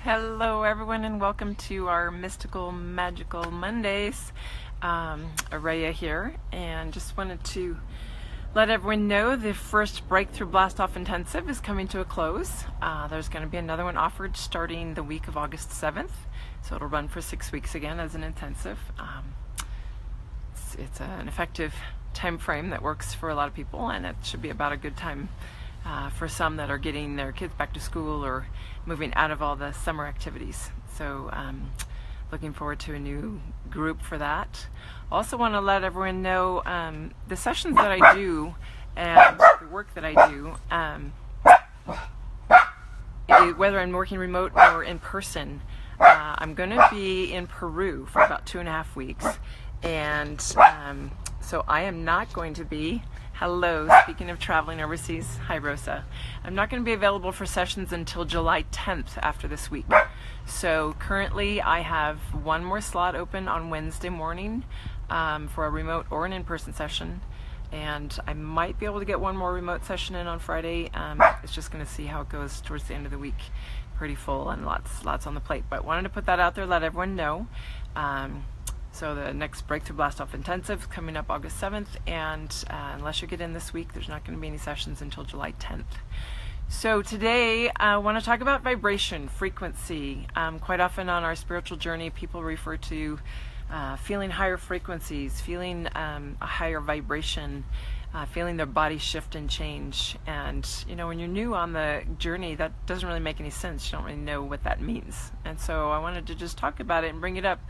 Hello everyone and welcome to our mystical magical Mondays. Araya here, and just wanted to let everyone know the first Breakthrough Blast Off Intensive is coming to a close. There's going to be another one offered starting the week of August 7th, so it'll run for 6 weeks again as an intensive. It's an effective time frame that works for a lot of people, and it should be about a good time for some that are getting their kids back to school or moving out of all the summer activities. So looking forward to a new group for that. Also want to let everyone know the sessions that I do and the work that I do, whether I'm working remote or in person. I'm going to be in Peru for about 2.5 weeks, and so I am not going to be speaking of traveling overseas, hi Rosa. I'm not going to be available for sessions until July 10th after this week. So currently I have one more slot open on Wednesday morning for a remote or an in-person session, and I might be able to get one more remote session in on Friday. It's just going to see how it goes towards the end of the week. Pretty full and lots on the plate, but wanted to put that out there, let everyone know. So the next Breakthrough Blast Off Intensive coming up August 7th, and unless you get in this week, there's not going to be any sessions until July 10th. So today I want to talk about vibration, frequency. Quite often on our spiritual journey, people refer to feeling higher frequencies, feeling a higher vibration, feeling their body shift and change. And you know, when you're new on the journey, that doesn't really make any sense. You don't really know what that means. And so I wanted to just talk about it and bring it up.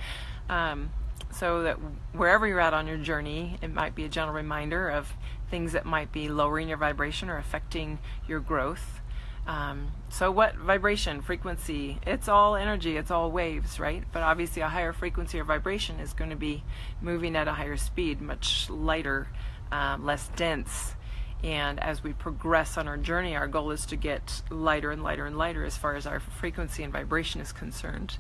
So that wherever you're at on your journey, it might be a gentle reminder of things that might be lowering your vibration or affecting your growth. So what vibration, frequency, it's all energy, it's all waves, right? But obviously a higher frequency or vibration is going to be moving at a higher speed, much lighter, less dense. And as we progress on our journey, our goal is to get lighter and lighter and lighter as far as our frequency and vibration is concerned.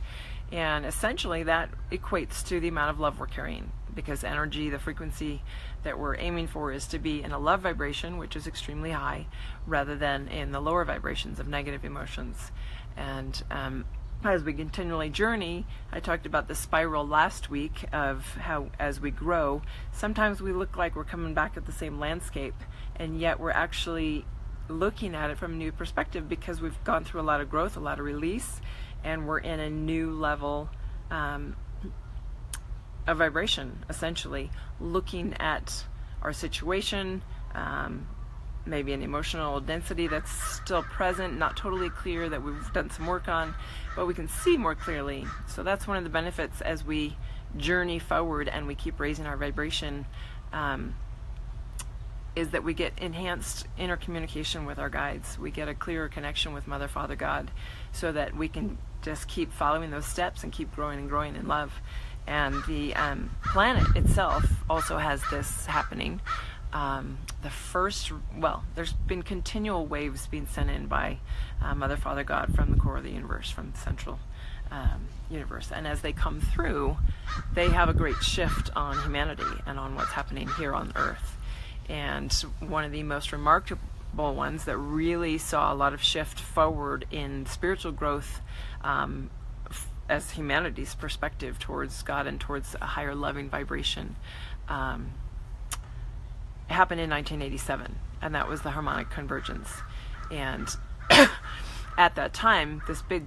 And essentially that equates to the amount of love we're carrying, because energy, the frequency that we're aiming for, is to be in a love vibration, which is extremely high, rather than in the lower vibrations of negative emotions. And as we continually journey, I talked about the spiral last week of how as we grow, sometimes we look like we're coming back at the same landscape, and yet we're actually looking at it from a new perspective because we've gone through a lot of growth, a lot of release, and we're in a new level of vibration, essentially, looking at our situation, maybe an emotional density that's still present, not totally clear, that we've done some work on, but we can see more clearly. So that's one of the benefits as we journey forward and we keep raising our vibration, is that we get enhanced inner communication with our guides. We get a clearer connection with Mother, Father, God, so that we can just keep following those steps and keep growing and growing in love. And the planet itself also has this happening. There's been continual waves being sent in by Mother, Father, God from the core of the universe, from the central universe. And as they come through, they have a great shift on humanity and on what's happening here on Earth. And one of the most remarkable ones that really saw a lot of shift forward in spiritual growth as humanity's perspective towards God and towards a higher loving vibration happened in 1987, and that was the harmonic convergence. And at that time, this big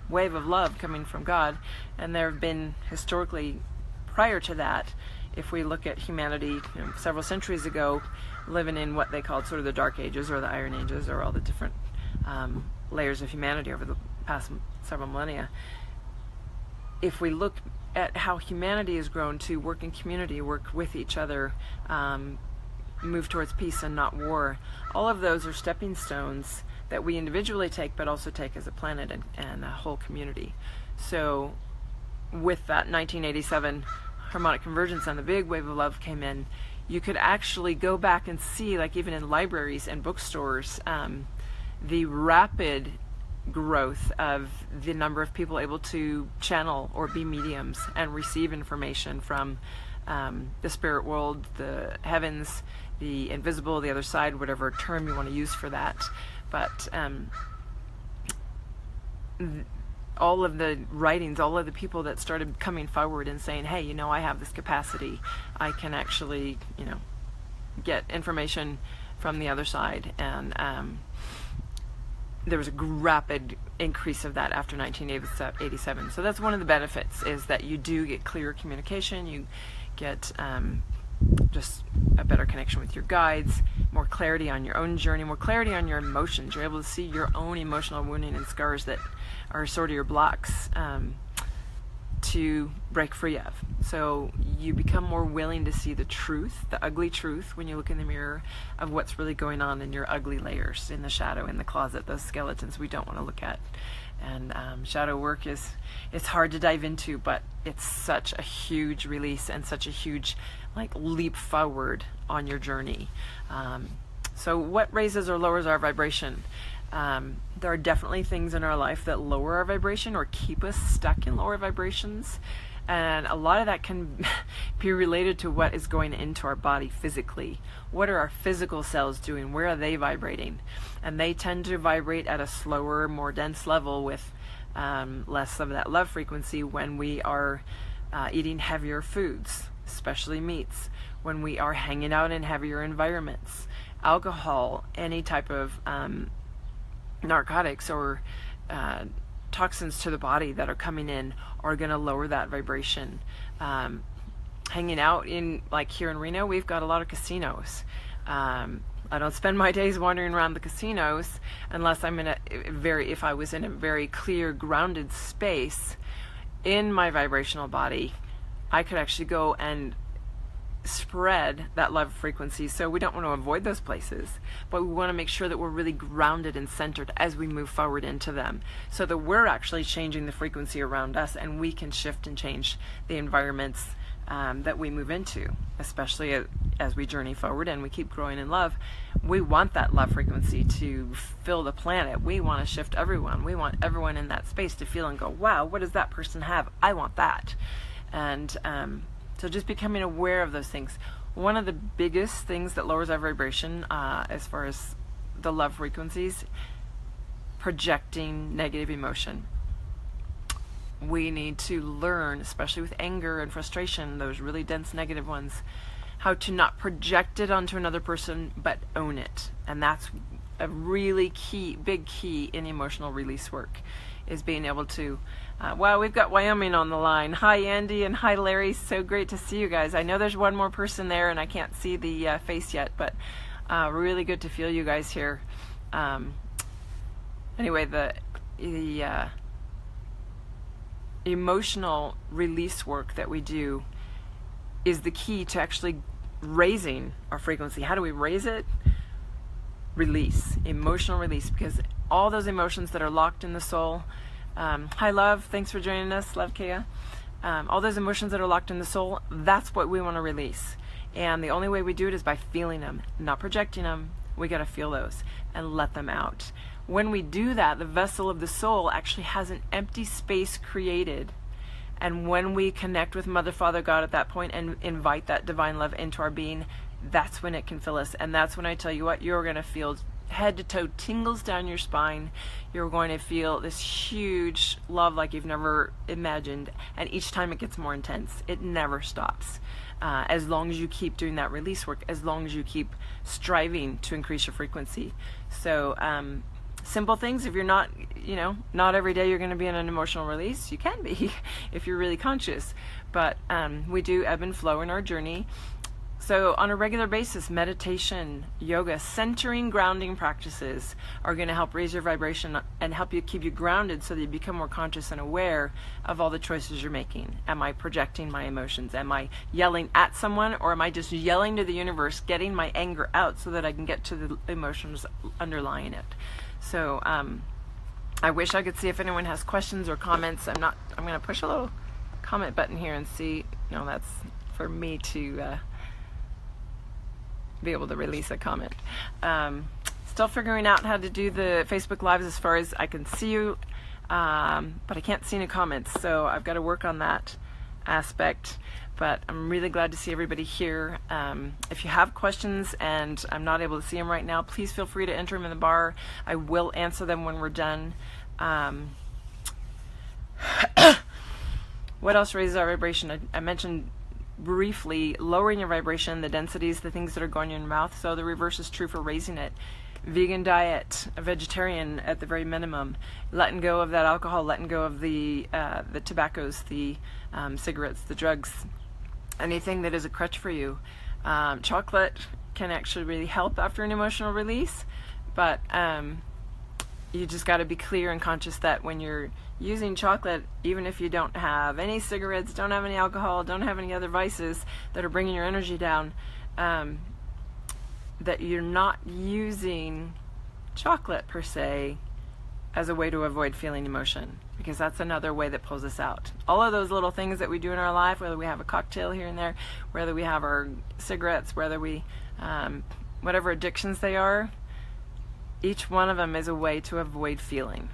wave of love coming from God, and there have been historically prior to that, if we look at humanity, several centuries ago, living in what they called sort of the Dark Ages or the Iron Ages, or all the different layers of humanity over the past several millennia. If we look at how humanity has grown to work in community, work with each other, move towards peace and not war, all of those are stepping stones that we individually take, but also take as a planet and a whole community. So with that 1987 harmonic convergence and the big wave of love came in, you could actually go back and see, like even in libraries and bookstores, the rapid growth of the number of people able to channel or be mediums and receive information from the spirit world, the heavens, the invisible, the other side, whatever term you want to use for that. But all of the writings, all of the people that started coming forward and saying, hey, you know, I have this capacity. I can actually, you know, get information from the other side. And there was a rapid increase of that after 1987. So that's one of the benefits, is that you do get clearer communication. You get just a better connection with your guides, more clarity on your own journey, more clarity on your emotions. You're able to see your own emotional wounding and scars that are sort of your blocks to break free of. So you become more willing to see the truth, the ugly truth, when you look in the mirror, of what's really going on in your ugly layers, in the shadow, in the closet, those skeletons we don't want to look at. And shadow work it's hard to dive into, but it's such a huge release and such a huge leap forward on your journey. So what raises or lowers our vibration? There are definitely things in our life that lower our vibration or keep us stuck in lower vibrations. And a lot of that can be related to what is going into our body physically. What are our physical cells doing? Where are they vibrating? And they tend to vibrate at a slower, more dense level with less of that love frequency when we are eating heavier foods, especially meats, when we are hanging out in heavier environments. Alcohol, any type of narcotics or toxins to the body that are coming in are going to lower that vibration. Hanging out in, here in Reno, we've got a lot of casinos. I don't spend my days wandering around the casinos unless I'm if I was in a very clear, grounded space in my vibrational body, I could actually go and spread that love frequency. So we don't want to avoid those places, but we want to make sure that we're really grounded and centered as we move forward into them, so that we're actually changing the frequency around us, and we can shift and change the environments that we move into, especially as we journey forward and we keep growing in love. We want that love frequency to fill the planet. We want to shift everyone. We want everyone in that space to feel and go, wow, what does that person have? I want that. And so just becoming aware of those things. One of the biggest things that lowers our vibration as far as the love frequencies, projecting negative emotion. We need to learn, especially with anger and frustration, those really dense negative ones, how to not project it onto another person, but own it. And that's a really big key in emotional release work, is being able to, wow, we've got Wyoming on the line. Hi, Andy, and hi, Larry. So great to see you guys. I know there's one more person there, and I can't see the face yet, but really good to feel you guys here. Anyway, the emotional release work that we do is the key to actually raising our frequency. How do we raise it? Release, emotional release, because all those emotions that are locked in the soul, hi love, thanks for joining us, love Kea. All those emotions that are locked in the soul, that's what we want to release. And the only way we do it is by feeling them, not projecting them. We got to feel those and let them out. When we do that, the vessel of the soul actually has an empty space created. And when we connect with Mother, Father, God at that point and invite that divine love into our being, that's when it can fill us. And that's when I tell you what, you're going to feel head to toe tingles down your spine. You're going to feel this huge love like you've never imagined. And each time it gets more intense. It never stops. As long as you keep doing that release work, as long as you keep striving to increase your frequency. So, simple things. If you're not, not every day you're going to be in an emotional release. You can be if you're really conscious. But we do ebb and flow in our journey. So on a regular basis, meditation, yoga, centering, grounding practices are going to help raise your vibration and help you keep you grounded so that you become more conscious and aware of all the choices you're making. Am I projecting my emotions? Am I yelling at someone, or am I just yelling to the universe, getting my anger out so that I can get to the emotions underlying it? So I wish I could see if anyone has questions or comments. I'm going to push a little comment button here and see. No, that's for me to be able to release a comment. Still figuring out how to do the Facebook Lives as far as I can see you, but I can't see any comments, so I've got to work on that aspect. But I'm really glad to see everybody here. If you have questions and I'm not able to see them right now, please feel free to enter them in the bar. I will answer them when we're done. What else raises our vibration? I mentioned briefly lowering your vibration, the densities, the things that are going in your mouth. So the reverse is true for raising it. Vegan diet, a vegetarian at the very minimum, letting go of that alcohol, letting go of the tobaccos, the cigarettes, the drugs, anything that is a crutch for you. Chocolate can actually really help after an emotional release, but you just got to be clear and conscious that when you're using chocolate, even if you don't have any cigarettes, don't have any alcohol, don't have any other vices that are bringing your energy down, that you're not using chocolate per se as a way to avoid feeling emotion, because that's another way that pulls us out. All of those little things that we do in our life, whether we have a cocktail here and there, whether we have our cigarettes, whether we whatever addictions they are, each one of them is a way to avoid feeling.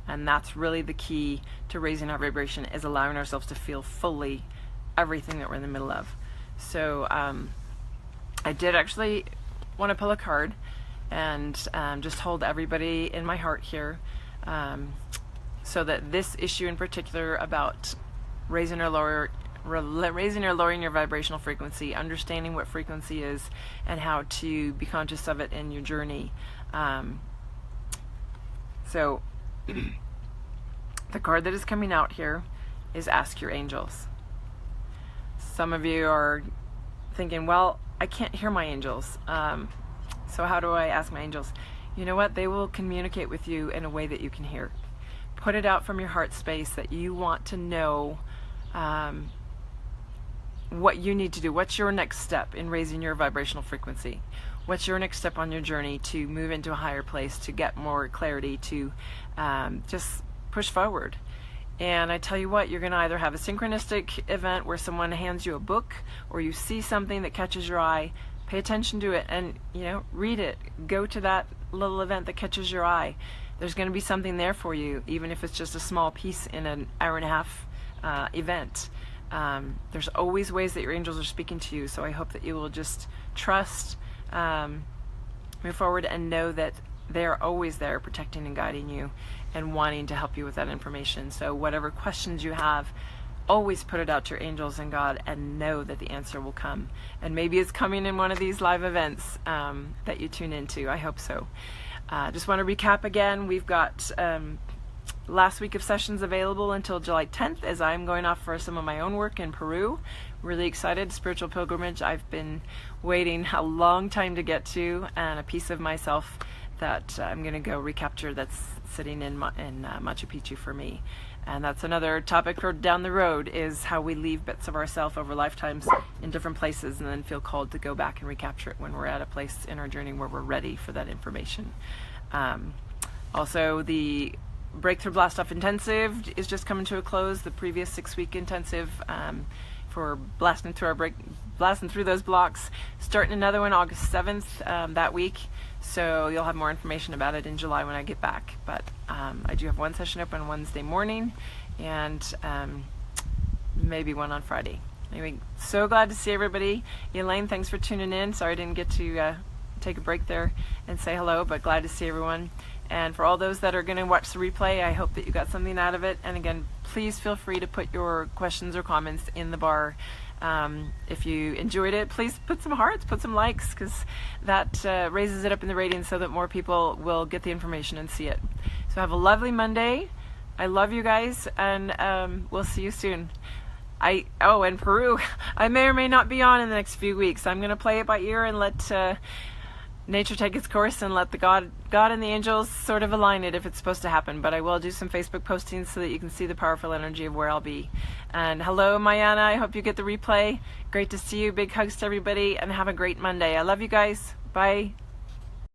And that's really the key to raising our vibration, is allowing ourselves to feel fully everything that we're in the middle of. So I did actually want to pull a card and just hold everybody in my heart here, so that this issue in particular about raising or lowering your vibrational frequency, understanding what frequency is and how to be conscious of it in your journey. So the card that is coming out here is Ask Your Angels. Some of you are thinking, well, I can't hear my angels, so how do I ask my angels? You know what? They will communicate with you in a way that you can hear. Put it out from your heart space that you want to know what you need to do. What's your next step in raising your vibrational frequency? What's your next step on your journey to move into a higher place, to get more clarity, to just push forward? And I tell you what, you're going to either have a synchronistic event where someone hands you a book, or you see something that catches your eye. Pay attention to it and, read it. Go to that little event that catches your eye. There's going to be something there for you, even if it's just a small piece in an hour and a half event. There's always ways that your angels are speaking to you, so I hope that you will just trust, move forward, and know that they're always there protecting and guiding you and wanting to help you with that information. So whatever questions you have, always put it out to your angels and God, and know that the answer will come. And maybe it's coming in one of these live events that you tune into. I hope so. Just want to recap again. We've got last week of sessions available until July 10th, as I'm going off for some of my own work in Peru. Really excited. Spiritual pilgrimage I've been waiting a long time to get to, and a piece of myself that I'm going to go recapture that's sitting in Machu Picchu for me. And that's another topic for down the road, is how we leave bits of ourselves over lifetimes in different places and then feel called to go back and recapture it when we're at a place in our journey where we're ready for that information. Also, the Breakthrough Blast Off Intensive is just coming to a close. The previous 6-week intensive for blasting through those blocks. Starting another one August 7th that week. So you'll have more information about it in July when I get back. But I do have one session open on Wednesday morning, and maybe one on Friday. Anyway, so glad to see everybody. Elaine, thanks for tuning in. Sorry I didn't get to take a break there and say hello, but glad to see everyone. And for all those that are going to watch the replay, I hope that you got something out of it. And again, please feel free to put your questions or comments in the bar. If you enjoyed it, please put some hearts, put some likes, because that raises it up in the ratings so that more people will get the information and see it. So have a lovely Monday. I love you guys, and we'll see you soon. And Peru, I may or may not be on in the next few weeks. I'm going to play it by ear and let nature take its course, and let the God and the angels sort of align it if it's supposed to happen. But I will do some Facebook postings so that you can see the powerful energy of where I'll be. And hello, Mayana. I hope you get the replay. Great to see you. Big hugs to everybody, and have a great Monday. I love you guys. Bye.